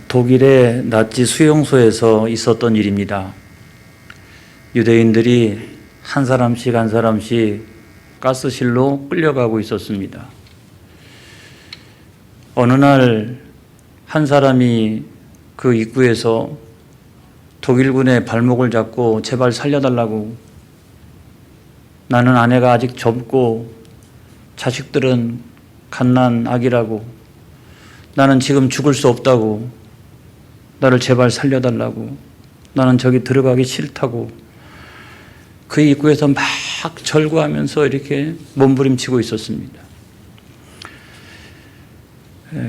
독일의 나치 수용소에서 있었던 일입니다. 유대인들이 한 사람씩 한 사람씩 가스실로 끌려가고 있었습니다. 어느 날 한 사람이 그 입구에서 독일군의 발목을 잡고 제발 살려달라고, 나는 아내가 아직 젊고 자식들은 갓난 아기라고, 나는 지금 죽을 수 없다고, 나를 제발 살려달라고, 나는 저기 들어가기 싫다고 그 입구에서 막 절구하면서 이렇게 몸부림치고 있었습니다.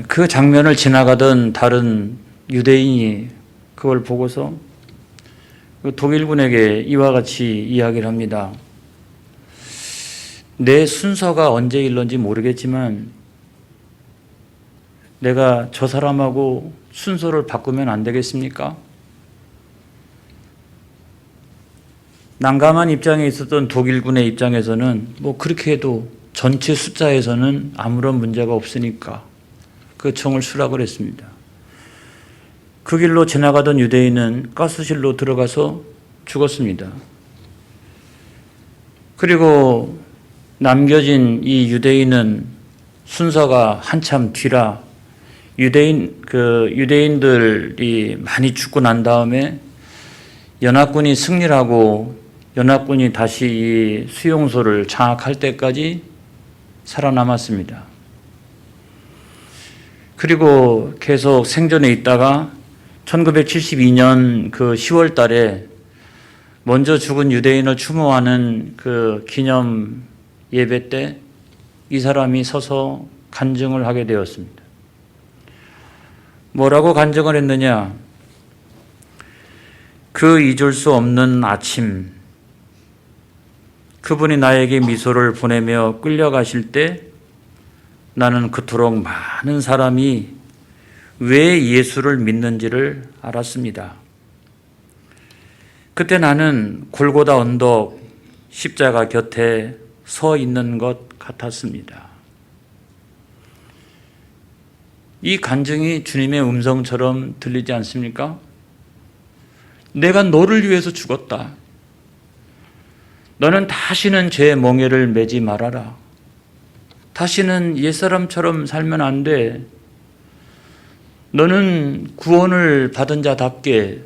그 장면을 지나가던 다른 유대인이 그걸 보고서 독일군에게 이와 같이 이야기를 합니다. 내 순서가 언제 일런지 모르겠지만 내가 저 사람하고 순서를 바꾸면 안 되겠습니까? 난감한 입장에 있었던 독일군의 입장에서는 뭐 그렇게 해도 전체 숫자에서는 아무런 문제가 없으니까 그 총을 수락을 했습니다. 그 길로 지나가던 유대인은 가스실로 들어가서 죽었습니다. 그리고 남겨진 이 유대인은 순서가 한참 뒤라 유대인들이 많이 죽고 난 다음에 연합군이 승리를 하고 연합군이 다시 이 수용소를 장악할 때까지 살아남았습니다. 그리고 계속 생존해 있다가 1972년 그 10월 달에 먼저 죽은 유대인을 추모하는 그 기념 예배 때 이 사람이 서서 간증을 하게 되었습니다. 뭐라고 간증을 했느냐? 그 잊을 수 없는 아침, 그분이 나에게 미소를 보내며 끌려가실 때 나는 그토록 많은 사람이 왜 예수를 믿는지를 알았습니다. 그때 나는 골고다 언덕 십자가 곁에 서 있는 것 같았습니다. 이 간증이 주님의 음성처럼 들리지 않습니까? 내가 너를 위해서 죽었다. 너는 다시는 죄의 멍에를 매지 말아라. 다시는 옛사람처럼 살면 안 돼. 너는 구원을 받은 자답게,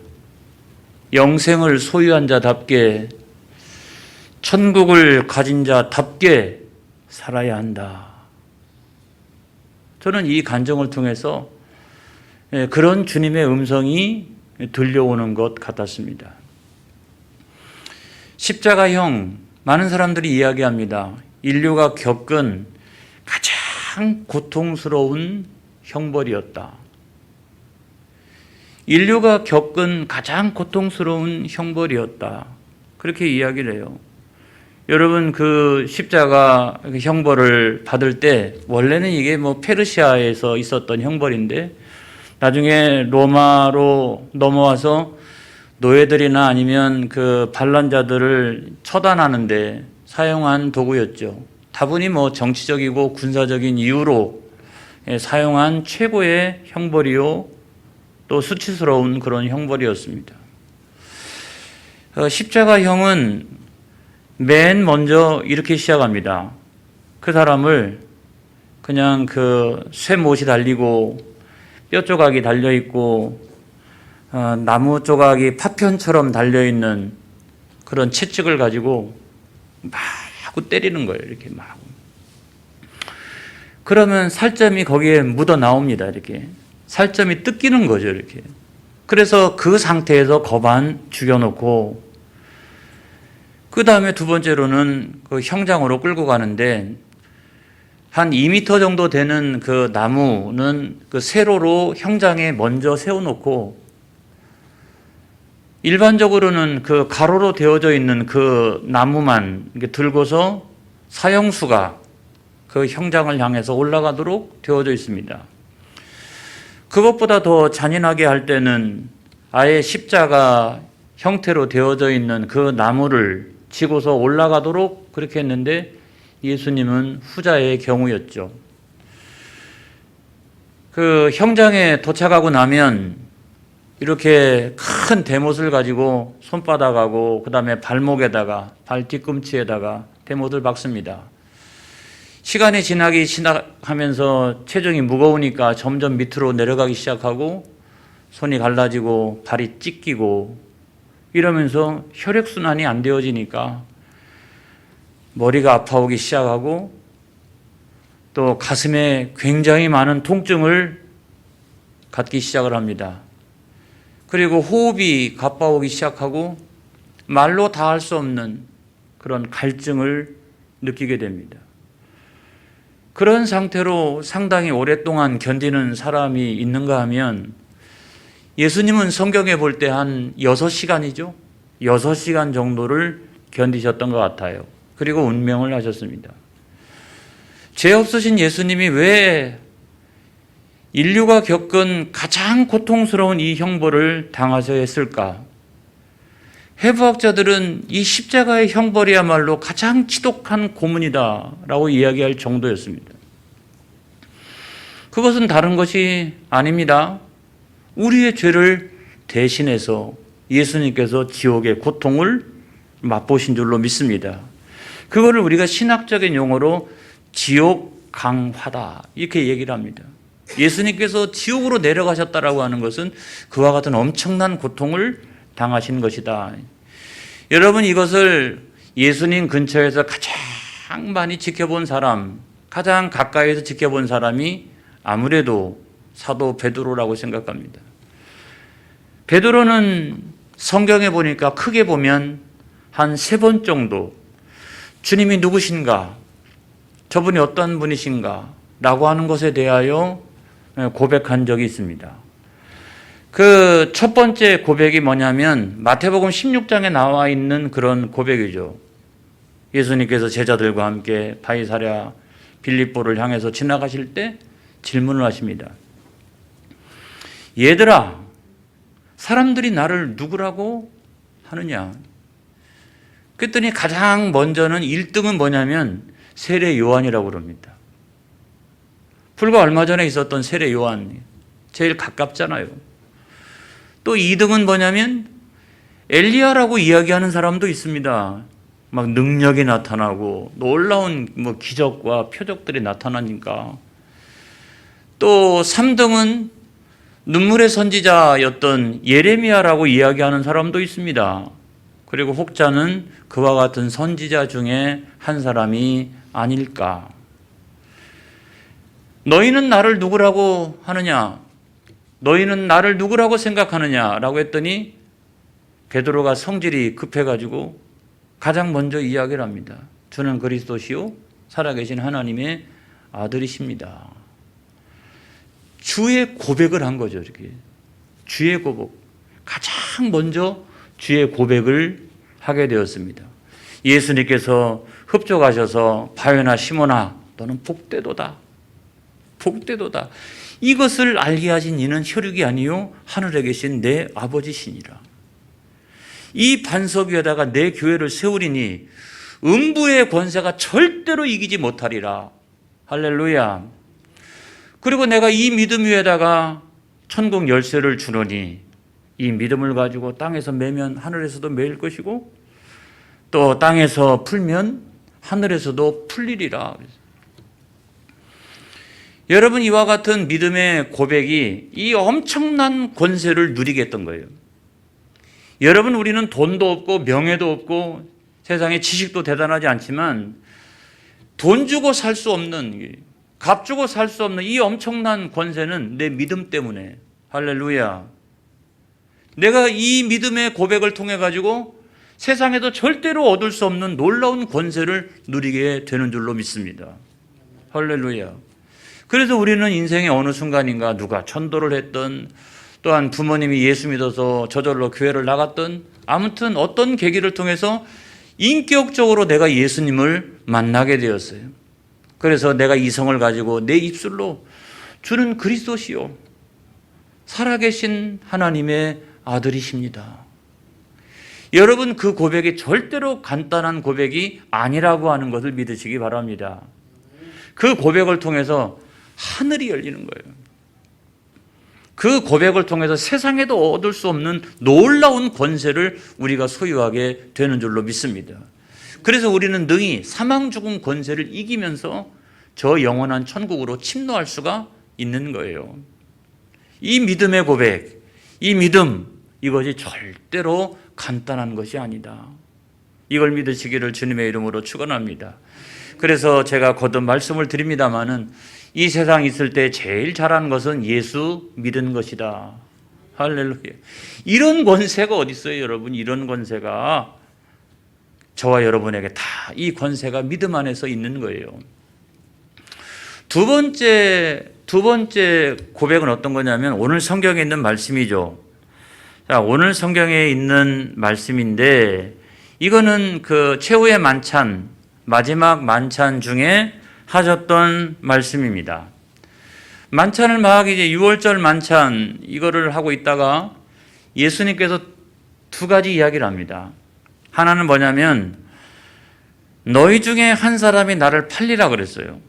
영생을 소유한 자답게, 천국을 가진 자답게 살아야 한다. 저는 이 간증을 통해서 그런 주님의 음성이 들려오는 것 같았습니다. 십자가형, 많은 사람들이 이야기합니다. 인류가 겪은 가장 고통스러운 형벌이었다. 인류가 겪은 가장 고통스러운 형벌이었다. 그렇게 이야기를 해요. 여러분, 그 십자가 형벌을 받을 때 원래는 이게 뭐 페르시아에서 있었던 형벌인데 나중에 로마로 넘어와서 노예들이나 아니면 그 반란자들을 처단하는데 사용한 도구였죠. 다분히 뭐 정치적이고 군사적인 이유로 사용한 최고의 형벌이요, 또 수치스러운 그런 형벌이었습니다. 십자가형은 맨 먼저 이렇게 시작합니다. 그 사람을 그냥 그 쇠못이 달리고 뼈 조각이 달려있고 나무 조각이 파편처럼 달려있는 그런 채찍을 가지고 마구 때리는 거예요. 이렇게 마구. 그러면 살점이 거기에 묻어 나옵니다. 이렇게 살점이 뜯기는 거죠. 이렇게. 그래서 그 상태에서 거반 죽여놓고 그 다음에 두 번째로는 그 형장으로 끌고 가는데 한 2m 정도 되는 그 나무는 그 세로로 형장에 먼저 세워놓고 일반적으로는 그 가로로 되어져 있는 그 나무만 이렇게 들고서 사형수가 그 형장을 향해서 올라가도록 되어져 있습니다. 그것보다 더 잔인하게 할 때는 아예 십자가 형태로 되어져 있는 그 나무를 지고서 올라가도록 그렇게 했는데 예수님은 후자의 경우였죠. 그 형장에 도착하고 나면 이렇게 큰 대못을 가지고 손바닥하고 그다음에 발목에다가 발 뒤꿈치에다가 대못을 박습니다. 시간이 지나가면서 체중이 무거우니까 점점 밑으로 내려가기 시작하고 손이 갈라지고 발이 찢기고 이러면서 혈액순환이 안 되어지니까 머리가 아파오기 시작하고 또 가슴에 굉장히 많은 통증을 갖기 시작을 합니다. 그리고 호흡이 가빠오기 시작하고 말로 다 할 수 없는 그런 갈증을 느끼게 됩니다. 그런 상태로 상당히 오랫동안 견디는 사람이 있는가 하면 예수님은 성경에 볼 때 한 6시간이죠. 6시간 정도를 견디셨던 것 같아요. 그리고 운명을 하셨습니다. 죄 없으신 예수님이 왜 인류가 겪은 가장 고통스러운 이 형벌을 당하셔야 했을까? 해부학자들은 이 십자가의 형벌이야말로 가장 지독한 고문이다라고 이야기할 정도였습니다. 그것은 다른 것이 아닙니다. 우리의 죄를 대신해서 예수님께서 지옥의 고통을 맛보신 줄로 믿습니다. 그거를 우리가 신학적인 용어로 지옥 강화다 이렇게 얘기를 합니다. 예수님께서 지옥으로 내려가셨다라고 하는 것은 그와 같은 엄청난 고통을 당하신 것이다. 여러분, 이것을 예수님 근처에서 가장 많이 지켜본 사람, 가장 가까이에서 지켜본 사람이 아무래도 사도 베드로라고 생각합니다. 베드로는 성경에 보니까 크게 보면 한 3번 정도 주님이 누구신가, 저분이 어떤 분이신가 라고 하는 것에 대하여 고백한 적이 있습니다. 그 첫 번째 고백이 뭐냐면 마태복음 16장에 나와 있는 그런 고백이죠. 예수님께서 제자들과 함께 바이사랴 빌립보를 향해서 지나가실 때 질문을 하십니다. 얘들아, 사람들이 나를 누구라고 하느냐? 그랬더니 가장 먼저는 1등은 뭐냐면 세례 요한이라고 그럽니다. 불과 얼마 전에 있었던 세례 요한, 제일 가깝잖아요. 또 2등은 뭐냐면 엘리야라고 이야기하는 사람도 있습니다. 막 능력이 나타나고 놀라운 기적과 표적들이 나타나니까. 또 3등은 눈물의 선지자였던 예레미야라고 이야기하는 사람도 있습니다. 그리고 혹자는 그와 같은 선지자 중에 한 사람이 아닐까. 너희는 나를 누구라고 하느냐? 너희는 나를 누구라고 생각하느냐? 라고 했더니 베드로가 성질이 급해가지고 가장 먼저 이야기를 합니다. 주는 그리스도시요 살아계신 하나님의 아들이십니다. 주의 고백을 한 거죠. 이렇게 주의 고백, 가장 먼저 주의 고백을 하게 되었습니다. 예수님께서 흡족하셔서 바요나 시몬아 너는 복되도다. 복되도다. 이것을 알게 하신 이는 혈육이 아니요 하늘에 계신 내 아버지시니라. 이 반석 위에다가 내 교회를 세우리니 음부의 권세가 절대로 이기지 못하리라. 할렐루야. 그리고 내가 이 믿음 위에다가 천국 열쇠를 주노니 이 믿음을 가지고 땅에서 매면 하늘에서도 매일 것이고 또 땅에서 풀면 하늘에서도 풀리리라. 여러분, 이와 같은 믿음의 고백이 이 엄청난 권세를 누리게 했던 거예요. 여러분, 우리는 돈도 없고 명예도 없고 세상에 지식도 대단하지 않지만 돈 주고 살 수 없는, 값 주고 살 수 없는 이 엄청난 권세는 내 믿음 때문에, 할렐루야, 내가 이 믿음의 고백을 통해 가지고 세상에도 절대로 얻을 수 없는 놀라운 권세를 누리게 되는 줄로 믿습니다. 할렐루야. 그래서 우리는 인생의 어느 순간인가 누가 천도를 했던, 또한 부모님이 예수 믿어서 저절로 교회를 나갔던, 아무튼 어떤 계기를 통해서 인격적으로 내가 예수님을 만나게 되었어요. 그래서 내가 이성을 가지고 내 입술로 주는 그리스도시요 살아계신 하나님의 아들이십니다. 여러분, 그 고백이 절대로 간단한 고백이 아니라고 하는 것을 믿으시기 바랍니다. 그 고백을 통해서 하늘이 열리는 거예요. 그 고백을 통해서 세상에도 얻을 수 없는 놀라운 권세를 우리가 소유하게 되는 줄로 믿습니다. 그래서 우리는 능히 사망 죽음 권세를 이기면서 저 영원한 천국으로 침노할 수가 있는 거예요. 이 믿음의 고백, 이 믿음, 이것이 절대로 간단한 것이 아니다. 이걸 믿으시기를 주님의 이름으로 축원합니다. 그래서 제가 거듭 말씀을 드립니다마는 이 세상 있을 때 제일 잘하는 것은 예수 믿은 것이다. 할렐루야. 이런 권세가 어디 있어요, 여러분? 이런 권세가 저와 여러분에게 다 이 권세가 믿음 안에서 있는 거예요. 두 번째 고백은 어떤 거냐면 오늘 성경에 있는 말씀이죠. 자, 오늘 성경에 있는 말씀인데 이거는 그 최후의 만찬, 마지막 만찬 중에 하셨던 말씀입니다. 만찬을 막 이제 6월절 만찬 이거를 하고 있다가 예수님께서 두 가지 이야기를 합니다. 하나는 뭐냐면 너희 중에 한 사람이 나를 팔리라 그랬어요.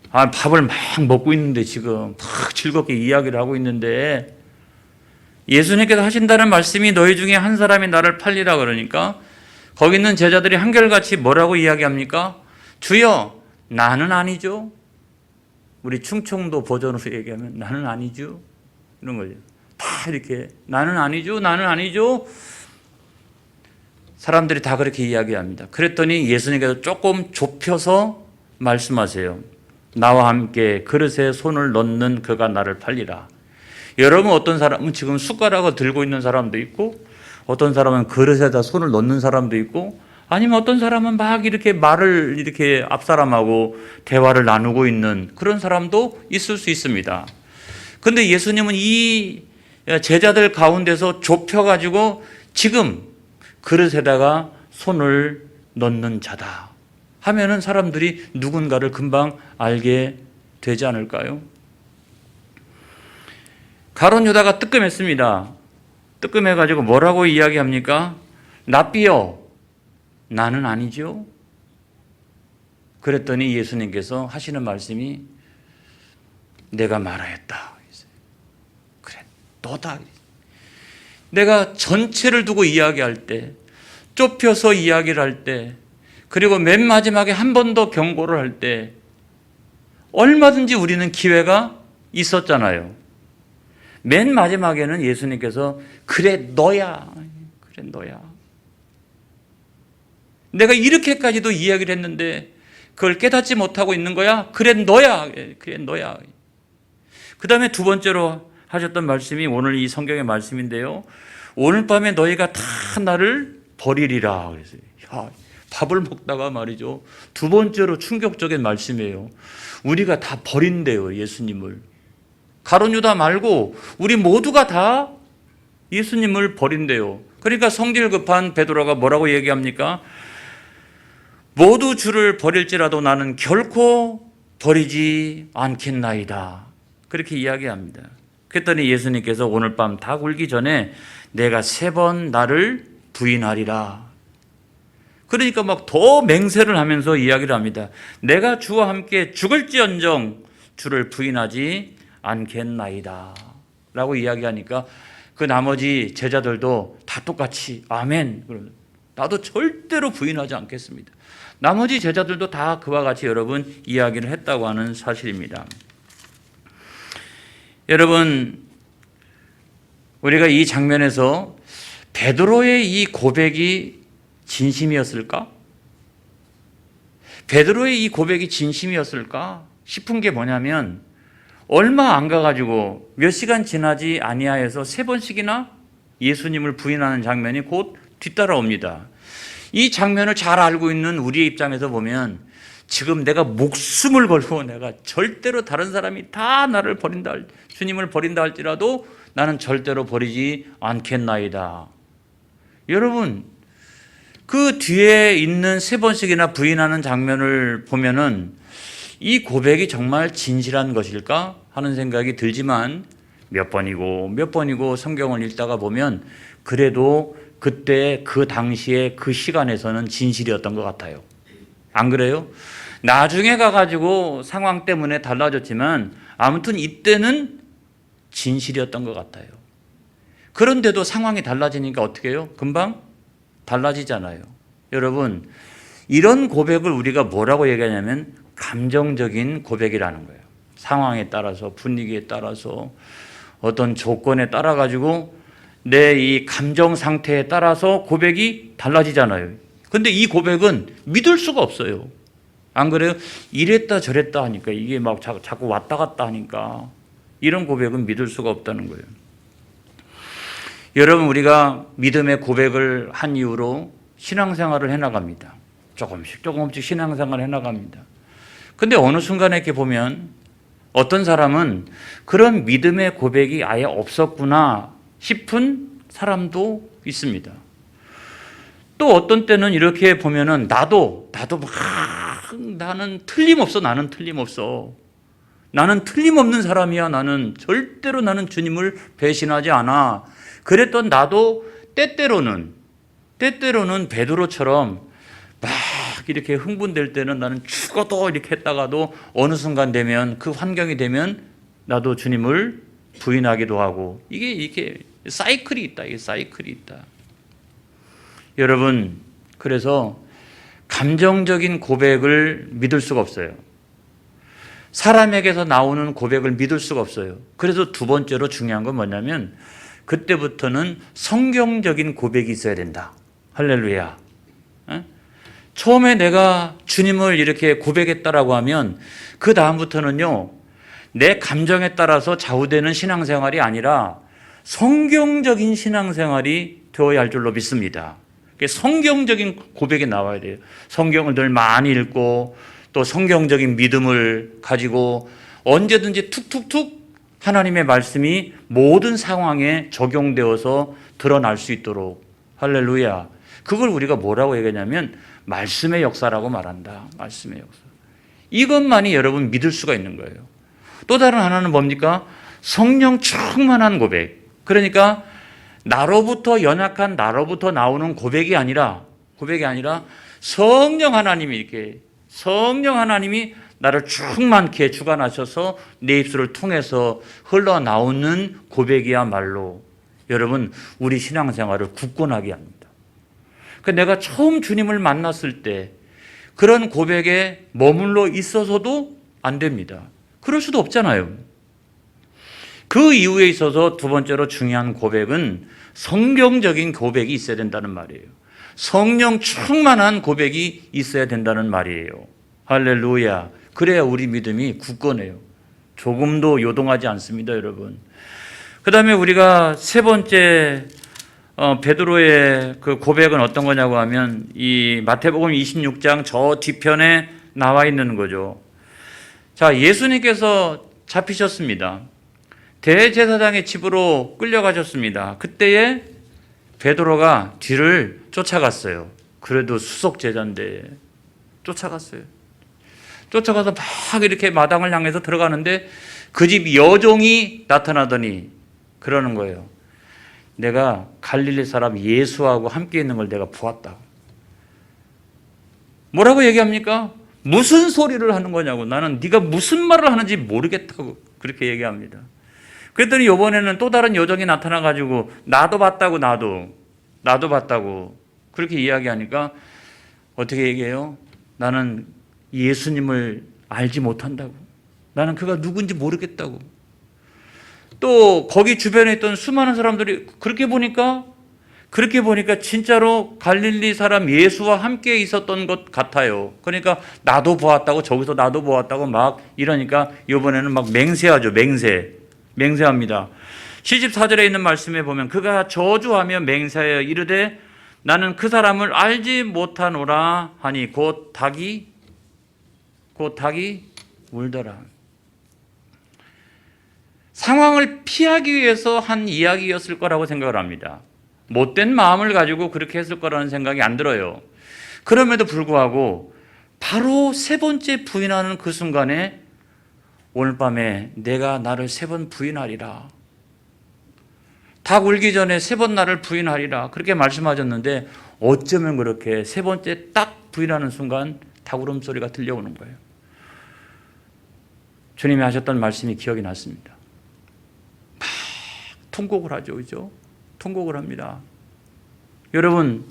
밥을 막 먹고 있는데 지금 막 즐겁게 이야기를 하고 있는데 예수님께서 하신다는 말씀이 너희 중에 한 사람이 나를 팔리라 그러니까 거기 있는 제자들이 한결같이 뭐라고 이야기합니까? 주여, 나는 아니죠. 우리 충청도 버전으로 얘기하면 나는 아니죠. 이런 거죠. 다 이렇게 나는 아니죠. 나는 아니죠. 사람들이 다 그렇게 이야기합니다. 그랬더니 예수님께서 조금 좁혀서 말씀하세요. 나와 함께 그릇에 손을 넣는 그가 나를 팔리라. 여러분 어떤 사람은 지금 숟가락을 들고 있는 사람도 있고 어떤 사람은 그릇에다 손을 넣는 사람도 있고 아니면 어떤 사람은 막 이렇게 말을 이렇게 앞사람하고 대화를 나누고 있는 그런 사람도 있을 수 있습니다. 그런데 예수님은 이 제자들 가운데서 좁혀가지고 지금 그릇에다가 손을 넣는 자다 하면은 사람들이 누군가를 금방 알게 되지 않을까요? 가룟 유다가 뜨끔했습니다. 뜨끔해가지고 뭐라고 이야기합니까? 랍비여, 나는 아니죠. 그랬더니 예수님께서 하시는 말씀이 내가 말하였다. 그래, 너다. 내가 전체를 두고 이야기할 때, 좁혀서 이야기를 할 때, 그리고 맨 마지막에 한 번 더 경고를 할 때 얼마든지 우리는 기회가 있었잖아요. 맨 마지막에는 예수님께서 그래 너야. 그래 너야. 내가 이렇게까지도 이야기를 했는데 그걸 깨닫지 못하고 있는 거야? 그래 너야. 그래 너야. 그 다음에 두 번째로 하셨던 말씀이 오늘 이 성경의 말씀인데요. 오늘 밤에 너희가 다 나를 버리리라. 그랬어요. 야, 밥을 먹다가 말이죠. 두 번째로 충격적인 말씀이에요. 우리가 다 버린대요, 예수님을. 가룟 유다 말고 우리 모두가 다 예수님을 버린대요. 그러니까 성질 급한 베드로가 뭐라고 얘기합니까? 모두 주를 버릴지라도 나는 결코 버리지 않겠나이다. 그렇게 이야기합니다. 그랬더니 예수님께서 오늘 밤 다 굴기 전에 내가 3번 나를 부인하리라. 그러니까 막 더 맹세를 하면서 이야기를 합니다. 내가 주와 함께 죽을지언정 주를 부인하지 않겠나이다 라고 이야기하니까 그 나머지 제자들도 다 똑같이 아멘. 나도 절대로 부인하지 않겠습니다. 나머지 제자들도 다 그와 같이 여러분 이야기를 했다고 하는 사실입니다. 여러분 우리가 이 장면에서 베드로의 이 고백이 진심이었을까? 베드로의 이 고백이 진심이었을까 싶은 게 뭐냐면 얼마 안 가가지고 몇 시간 지나지 아니하여서 3번씩이나 예수님을 부인하는 장면이 곧 뒤따라옵니다. 이 장면을 잘 알고 있는 우리의 입장에서 보면 지금 내가 목숨을 걸고 내가 절대로 다른 사람이 다 나를 버린다, 주님을 버린다 할지라도 나는 절대로 버리지 않겠나이다. 여러분 그 뒤에 있는 3번씩이나 부인하는 장면을 보면은 이 고백이 정말 진실한 것일까 하는 생각이 들지만 몇 번이고 성경을 읽다가 보면 그래도 그때 그 당시에 그 시간에서는 진실이었던 것 같아요. 안 그래요? 나중에 가가지고 상황 때문에 달라졌지만 아무튼 이때는 진실이었던 것 같아요. 그런데도 상황이 달라지니까 어떻게 해요? 금방 달라지잖아요. 여러분, 이런 고백을 우리가 뭐라고 얘기하냐면 감정적인 고백이라는 거예요. 상황에 따라서, 분위기에 따라서, 어떤 조건에 따라 가지고 내 이 감정 상태에 따라서 고백이 달라지잖아요. 근데 이 고백은 믿을 수가 없어요. 안 그래요? 이랬다 저랬다 하니까, 이게 막 자꾸 왔다 갔다 하니까 이런 고백은 믿을 수가 없다는 거예요. 여러분, 우리가 믿음의 고백을 한 이후로 신앙생활을 해나갑니다. 조금씩 신앙생활을 해나갑니다. 근데 어느 순간에 이렇게 보면 어떤 사람은 그런 믿음의 고백이 아예 없었구나 싶은 사람도 있습니다. 또 어떤 때는 이렇게 보면은 나도 나는 틀림없어. 나는 틀림없는 사람이야. 절대로 나는 주님을 배신하지 않아. 그랬던 나도 때때로는 베드로처럼 막 이렇게 흥분될 때는 나는 죽어도 이렇게 했다가도 어느 순간 되면, 그 환경이 되면 나도 주님을 부인하기도 하고, 이게 사이클이 있다. 여러분, 그래서 감정적인 고백을 믿을 수가 없어요. 사람에게서 나오는 고백을 믿을 수가 없어요. 그래서 두 번째로 중요한 건 뭐냐면, 그때부터는 성경적인 고백이 있어야 된다. 할렐루야. 처음에 내가 주님을 이렇게 고백했다라고 하면 그 다음부터는요, 내 감정에 따라서 좌우되는 신앙생활이 아니라 성경적인 신앙생활이 되어야 할 줄로 믿습니다. 성경적인 고백이 나와야 돼요. 성경을 늘 많이 읽고 또 성경적인 믿음을 가지고 언제든지 툭툭툭 하나님의 말씀이 모든 상황에 적용되어서 드러날 수 있도록. 할렐루야. 그걸 우리가 뭐라고 얘기하냐면 말씀의 역사라고 말한다. 말씀의 역사. 이것만이 여러분 믿을 수가 있는 거예요. 또 다른 하나는 뭡니까? 성령 충만한 고백. 그러니까 나로부터, 연약한 나로부터 나오는 고백이 아니라 성령 하나님이 나를 충만케 주관하셔서 내 입술을 통해서 흘러나오는 고백이야말로 여러분, 우리 신앙생활을 굳건하게 합니다. 내가 처음 주님을 만났을 때 그런 고백에 머물러 있어서도 안 됩니다. 그럴 수도 없잖아요. 그 이유에 있어서 두 번째로 중요한 고백은 성경적인 고백이 있어야 된다는 말이에요. 성령 충만한 고백이 있어야 된다는 말이에요. 할렐루야. 그래야 우리 믿음이 굳건해요. 조금도 요동하지 않습니다, 여러분. 그 다음에 우리가 세 번째 베드로의 그 고백은 어떤 거냐고 하면 이 마태복음 26장 저 뒤편에 나와 있는 거죠. 자, 예수님께서 잡히셨습니다. 대제사장의 집으로 끌려가셨습니다. 그때에 베드로가 뒤를 쫓아갔어요. 그래도 수석 제자인데 쫓아갔어요. 쫓아가서 막 이렇게 마당을 향해서 들어가는데 그 집 여종이 나타나더니 그러는 거예요. 내가 갈릴리 사람 예수하고 함께 있는 걸 내가 보았다. 뭐라고 얘기합니까? 무슨 소리를 하는 거냐고. 나는 네가 무슨 말을 하는지 모르겠다고 그렇게 얘기합니다. 그랬더니 이번에는 또 다른 여종이 나타나가지고 나도 봤다고 그렇게 이야기하니까 어떻게 얘기해요? 나는 예수님을 알지 못한다고. 나는 그가 누군지 모르겠다고. 또 거기 주변에 있던 수많은 사람들이 그렇게 보니까 진짜로 갈릴리 사람 예수와 함께 있었던 것 같아요. 그러니까 나도 보았다고, 저기서 나도 보았다고 막 이러니까 이번에는 막 맹세하죠. 맹세합니다. 74절에 있는 말씀에 보면 그가 저주하며 맹세하여 이르되 나는 그 사람을 알지 못하노라 하니 곧 닭이 울더라. 상황을 피하기 위해서 한 이야기였을 거라고 생각을 합니다. 못된 마음을 가지고 그렇게 했을 거라는 생각이 안 들어요. 그럼에도 불구하고 바로 세 번째 부인하는 그 순간에 오늘 밤에 내가 나를 세 번 부인하리라. 닭 울기 전에 세 번 나를 부인하리라. 그렇게 말씀하셨는데 어쩌면 그렇게 세 번째 딱 부인하는 순간 닭 울음소리가 들려오는 거예요. 주님이 하셨던 말씀이 기억이 났습니다. 막 통곡을 하죠. 그죠? 통곡을 합니다. 여러분,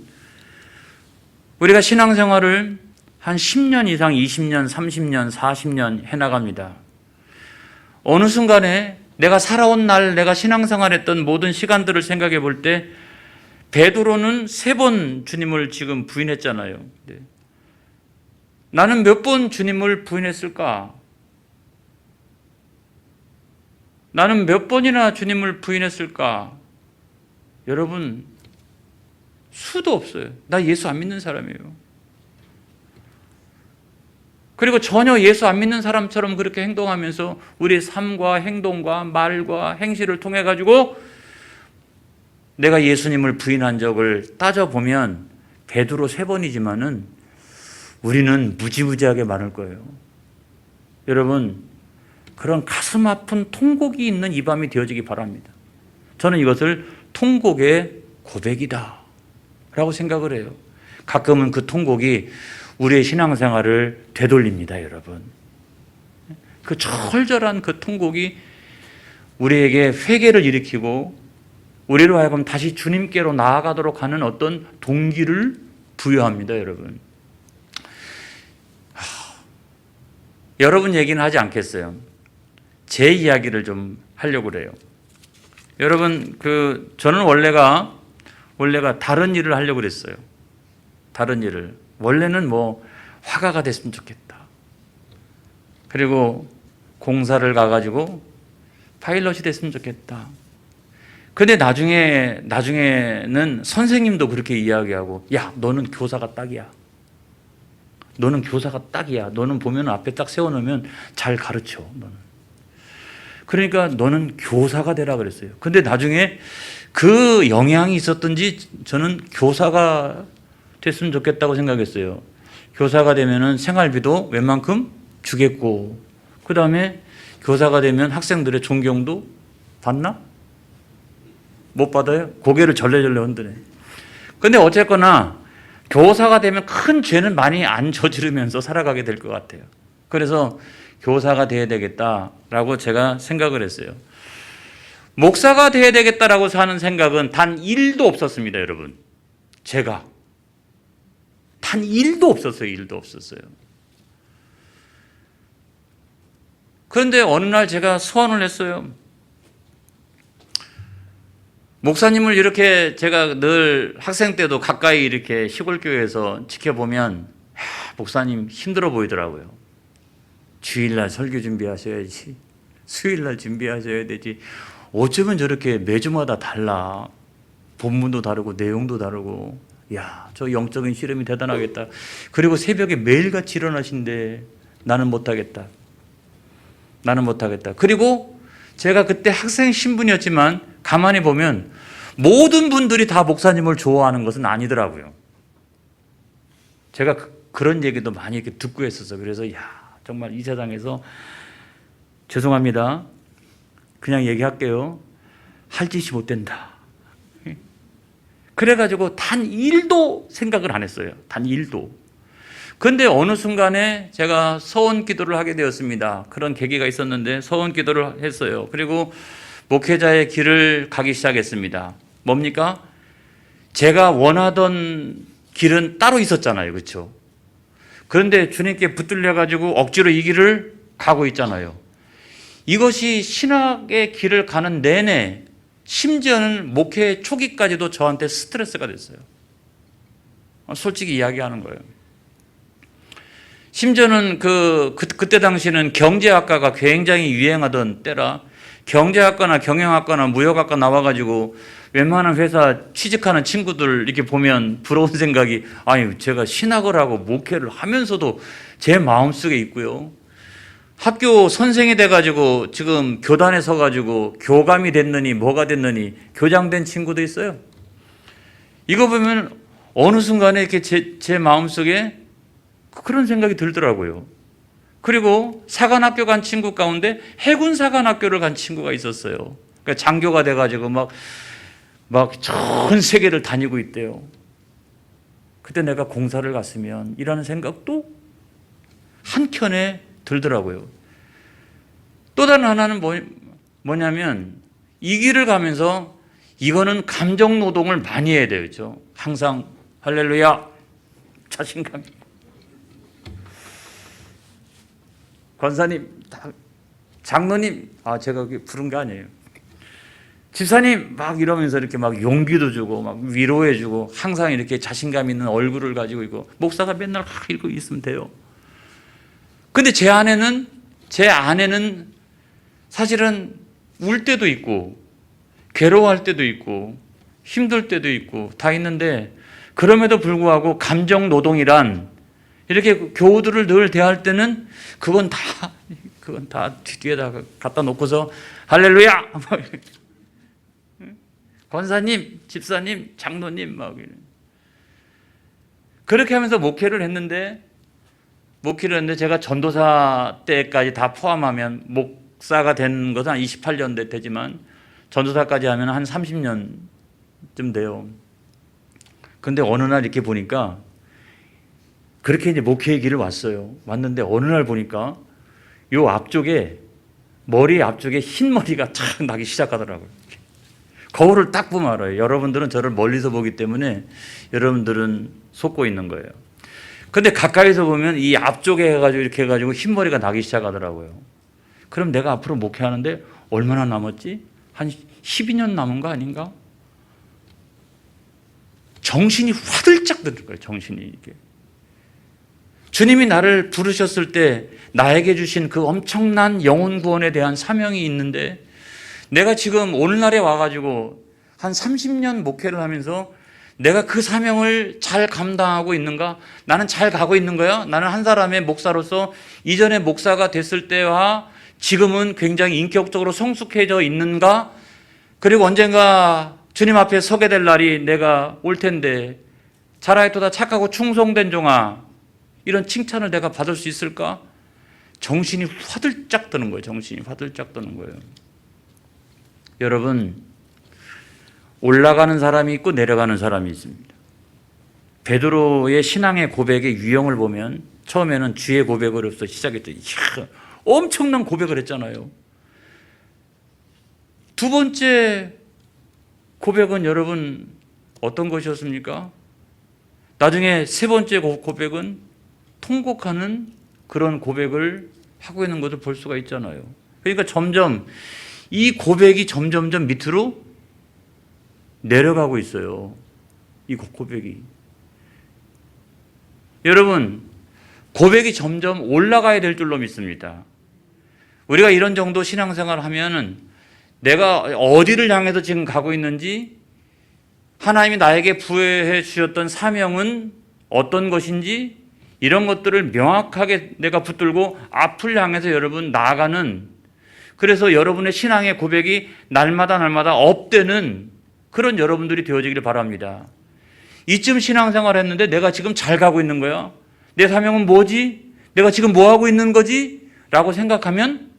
우리가 신앙생활을 한 10년 이상, 20년, 30년, 40년 해나갑니다. 어느 순간에 내가 살아온 날, 내가 신앙생활했던 모든 시간들을 생각해 볼 때 베드로는 3번 주님을 지금 부인했잖아요. 나는 몇 번 주님을 부인했을까? 나는 몇 번이나 주님을 부인했을까? 여러분, 수도 없어요. 나 예수 안 믿는 사람이에요. 그리고 전혀 예수 안 믿는 사람처럼 그렇게 행동하면서 우리의 삶과 행동과 말과 행실을 통해 가지고 내가 예수님을 부인한 적을 따져보면 베드로 3번이지만은 우리는 무지무지하게 많을 거예요. 여러분, 그런 가슴 아픈 통곡이 있는 이 밤이 되어지기 바랍니다. 저는 이것을 통곡의 고백이다 라고 생각을 해요. 가끔은 그 통곡이 우리의 신앙생활을 되돌립니다, 여러분. 그 철저한 그 통곡이 우리에게 회개를 일으키고 우리로 하여금 다시 주님께로 나아가도록 하는 어떤 동기를 부여합니다, 여러분. 여러분 얘기는 하지 않겠어요. 제 이야기를 좀 하려고 그래요. 여러분, 저는 원래가 다른 일을 하려고 그랬어요. 다른 일을. 원래는 화가가 됐으면 좋겠다. 그리고 공사를 가가지고 파일럿이 됐으면 좋겠다. 근데 나중에는 선생님도 그렇게 이야기하고, 야, 너는 교사가 딱이야. 너는 교사가 딱이야. 너는 보면 앞에 딱 세워놓으면 잘 가르쳐. 너는. 그러니까 너는 교사가 되라 그랬어요. 근데 나중에 그 영향이 있었던지 저는 교사가 됐으면 좋겠다고 생각했어요. 교사가 되면은 생활비도 웬만큼 주겠고, 그 다음에 교사가 되면 학생들의 존경도 받나? 못 받아요? 고개를 절레절레 흔드네. 근데 어쨌거나 교사가 되면 큰 죄는 많이 안 저지르면서 살아가게 될 것 같아요. 그래서 교사가 돼야 되겠다라고 제가 생각을 했어요. 목사가 돼야 되겠다라고 하는 생각은 단 1도 없었습니다, 여러분. 제가. 단 1도 없었어요. 1도 없었어요. 그런데 어느 날 제가 소원을 했어요. 목사님을 이렇게 제가 늘 학생 때도 가까이 이렇게 시골 교회에서 지켜보면 목사님 힘들어 보이더라고요. 주일날 설교 준비하셔야지. 수요일날 준비하셔야 되지. 어쩌면 저렇게 매주마다 달라. 본문도 다르고 내용도 다르고. 야, 저 영적인 씨름이 대단하겠다. 그리고 새벽에 매일같이 일어나신데 나는 못하겠다. 나는 못하겠다. 그리고 제가 그때 학생 신분이었지만 가만히 보면 모든 분들이 다 목사님을 좋아하는 것은 아니더라고요. 제가 그런 얘기도 많이 이렇게 듣고 했었어. 그래서 정말 이 세상에서 죄송합니다. 그냥 얘기할게요. 할 짓이 못 된다. 그래가지고 단 1도 생각을 안 했어요. 단 1도. 그런데 어느 순간에 제가 서원 기도를 하게 되었습니다. 그런 계기가 있었는데 서원 기도를 했어요. 그리고 목회자의 길을 가기 시작했습니다. 뭡니까? 제가 원하던 길은 따로 있었잖아요. 그렇죠? 그런데 주님께 붙들려가지고 억지로 이 길을 가고 있잖아요. 이것이 신학의 길을 가는 내내 심지어는 목회 초기까지도 저한테 스트레스가 됐어요. 솔직히 이야기하는 거예요. 심지어는 그때 당시에는 경제학과가 굉장히 유행하던 때라 경제학과나 경영학과나 무역학과 나와가지고 웬만한 회사 취직하는 친구들 이렇게 보면 부러운 생각이, 아니 제가 신학을 하고 목회를 하면서도 제 마음속에 있고요. 학교 선생이 돼가지고 지금 교단에 서가지고 교감이 됐느니 뭐가 됐느니 교장된 친구도 있어요. 이거 보면 어느 순간에 이렇게 제 마음속에 그런 생각이 들더라고요. 그리고 사관학교 간 친구 가운데 해군사관학교를 간 친구가 있었어요. 그러니까 장교가 돼가지고 막 전 세계를 다니고 있대요. 그때 내가 공사를 갔으면 이라는 생각도 한켠에 들더라고요. 또 다른 하나는 뭐냐면 이 길을 가면서 이거는 감정 노동을 많이 해야 되죠. 항상 할렐루야 자신감. 권사님, 장로님, 제가 여기 부른 게 아니에요. 집사님 막 이러면서 이렇게 막 용기도 주고 막 위로해 주고 항상 이렇게 자신감 있는 얼굴을 가지고 있고 목사가 맨날 이러고 있으면 돼요. 근데 제 아내는 사실은 울 때도 있고 괴로워할 때도 있고 힘들 때도 있고 다 있는데 그럼에도 불구하고 감정 노동이란 이렇게 교우들을 늘 대할 때는 그건 다 뒤에다 갖다 놓고서 할렐루야 권사님, 집사님, 장로님 막 그렇게 하면서 목회를 했는데 제가 전도사 때까지 다 포함하면 목사가 된 것은 한 28년 되지만 전도사까지 하면 한 30년쯤 돼요. 근데 어느 날 이렇게 보니까 그렇게 이제 목회의 길을 왔는데 어느 날 보니까 요 앞쪽에 머리 앞쪽에 흰 머리가 착 나기 시작하더라고요. 거울을 딱 보면 알아요. 여러분들은 저를 멀리서 보기 때문에 여러분들은 속고 있는 거예요. 근데 가까이서 보면 이 앞쪽에 이렇게 해가지고 흰머리가 나기 시작하더라고요. 그럼 내가 앞으로 목회하는데 얼마나 남았지? 한 12년 남은 거 아닌가? 정신이 화들짝 드는 거예요. 정신이 이게. 주님이 나를 부르셨을 때 나에게 주신 그 엄청난 영혼 구원에 대한 사명이 있는데 내가 지금 오늘날에 와가지고 한 30년 목회를 하면서 내가 그 사명을 잘 감당하고 있는가? 나는 잘 가고 있는 거야? 나는 한 사람의 목사로서 이전에 목사가 됐을 때와 지금은 굉장히 인격적으로 성숙해져 있는가? 그리고 언젠가 주님 앞에 서게 될 날이 내가 올 텐데 잘하였도다 착하고 충성된 종아 이런 칭찬을 내가 받을 수 있을까? 정신이 화들짝 드는 거예요. 정신이 화들짝 드는 거예요. 여러분, 올라가는 사람이 있고 내려가는 사람이 있습니다. 베드로의 신앙의 고백의 유형을 보면 처음에는 주의 고백으로서 시작했죠. 이야, 엄청난 고백을 했잖아요. 두 번째 고백은 여러분 어떤 것이었습니까? 나중에 세 번째 고백은 통곡하는 그런 고백을 하고 있는 것을 볼 수가 있잖아요. 그러니까 점점 이 고백이 점점점 밑으로 내려가고 있어요. 이 고백이. 여러분, 고백이 점점 올라가야 될 줄로 믿습니다. 우리가 이런 정도 신앙생활을 하면은 내가 어디를 향해서 지금 가고 있는지, 하나님이 나에게 부여해 주셨던 사명은 어떤 것인지, 이런 것들을 명확하게 내가 붙들고 앞을 향해서 여러분 나아가는, 그래서 여러분의 신앙의 고백이 날마다 업되는 그런 여러분들이 되어지기를 바랍니다. 이쯤 신앙생활 했는데 내가 지금 잘 가고 있는 거야? 내 사명은 뭐지? 내가 지금 뭐 하고 있는 거지? 라고 생각하면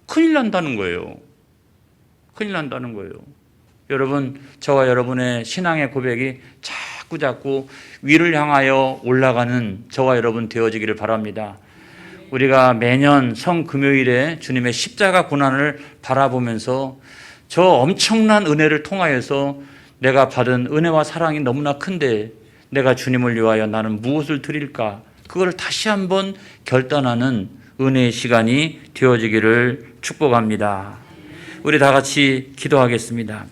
큰일 난다는 거예요. 큰일 난다는 거예요. 여러분, 저와 여러분의 신앙의 고백이 자꾸 위를 향하여 올라가는 저와 여러분 되어지기를 바랍니다. 우리가 매년 성금요일에 주님의 십자가 고난을 바라보면서 저 엄청난 은혜를 통하여서 내가 받은 은혜와 사랑이 너무나 큰데 내가 주님을 위하여 나는 무엇을 드릴까? 그걸 다시 한번 결단하는 은혜의 시간이 되어지기를 축복합니다. 우리 다 같이 기도하겠습니다.